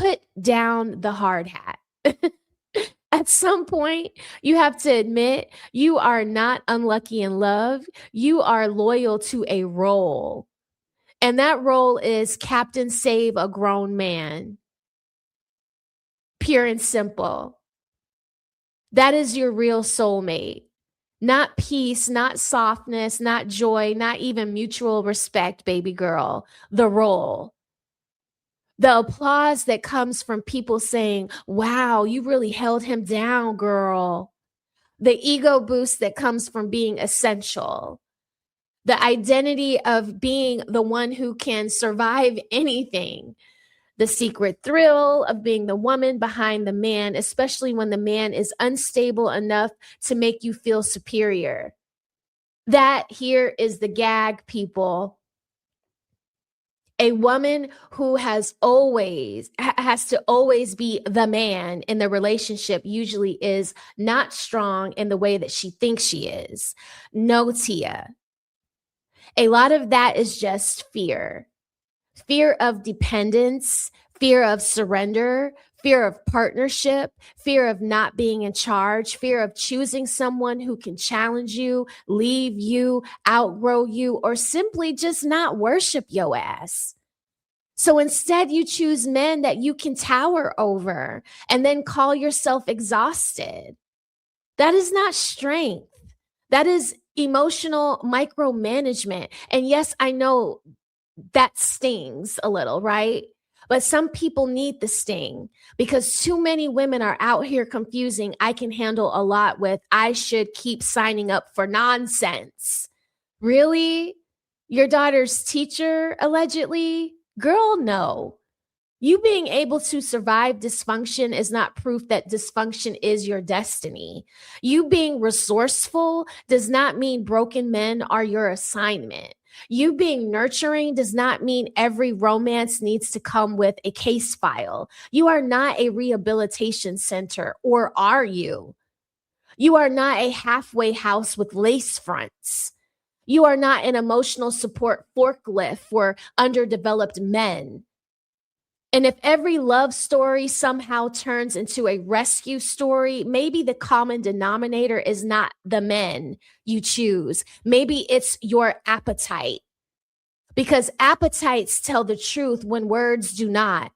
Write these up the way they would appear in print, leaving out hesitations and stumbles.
put down the hard hat. At some point, you have to admit you are not unlucky in love. You are loyal to a role. And that role is Captain Save a Grown Man. Pure and simple. That is your real soulmate. Not peace, not softness, not joy, not even mutual respect, baby girl. The role. The applause that comes from people saying, wow, you really held him down, girl. The ego boost that comes from being essential. The identity of being the one who can survive anything. The secret thrill of being the woman behind the man, especially when the man is unstable enough to make you feel superior. That here is the gag, people. A woman who has to always be the man in the relationship usually is not strong in the way that she thinks she is. No, Tia. A lot of that is just fear. Fear of dependence, fear of surrender, fear of partnership, fear of not being in charge, fear of choosing someone who can challenge you, leave you, outgrow you, or simply just not worship your ass. So instead, you choose men that you can tower over and then call yourself exhausted. That is not strength. That is emotional micromanagement. And yes, I know that stings a little, right? But some people need the sting because too many women are out here confusing I can handle a lot with I should keep signing up for nonsense. Really? Your daughter's teacher, allegedly? Girl, no. You being able to survive dysfunction is not proof that dysfunction is your destiny. You being resourceful does not mean broken men are your assignment. You being nurturing does not mean every romance needs to come with a case file. You are not a rehabilitation center, or are you? You are not a halfway house with lace fronts. You are not an emotional support forklift for underdeveloped men. And if every love story somehow turns into a rescue story, maybe the common denominator is not the men you choose. Maybe it's your appetite. Because appetites tell the truth when words do not.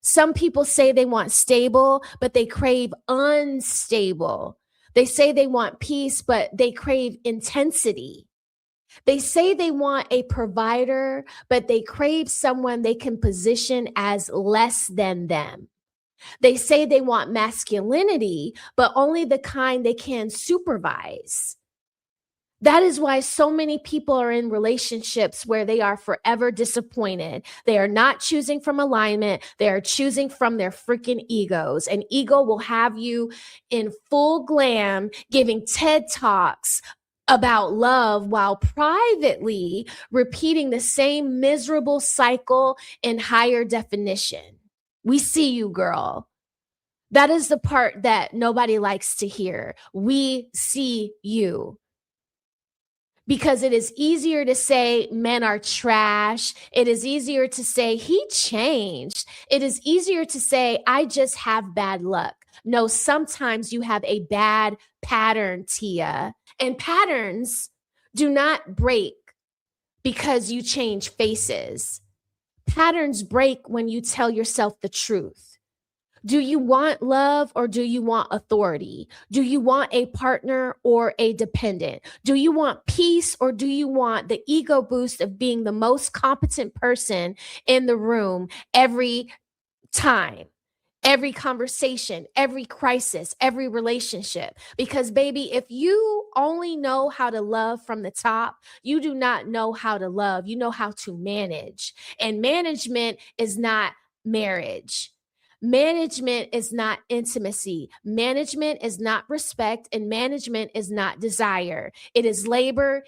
Some people say they want stable, but they crave unstable. They say they want peace, but they crave intensity. They say they want a provider, but they crave someone they can position as less than them. They say they want masculinity, but only the kind they can supervise. That is why so many people are in relationships where they are forever disappointed. They are not choosing from alignment. They are choosing from their freaking egos. An ego will have you in full glam, giving TED Talks about love while privately repeating the same miserable cycle in higher definition. We see you, girl. That is the part that nobody likes to hear. We see you. Because it is easier to say men are trash. It is easier to say he changed. It is easier to say I just have bad luck. No, sometimes you have a bad pattern, Tia. And patterns do not break because you change faces. Patterns break when you tell yourself the truth. Do you want love or do you want authority? Do you want a partner or a dependent? Do you want peace or do you want the ego boost of being the most competent person in the room every time? Every conversation, every crisis, every relationship. Because baby, if you only know how to love from the top, you do not know how to love. You know how to manage. And management is not marriage. Management is not intimacy. Management is not respect. And management is not desire. It is labor.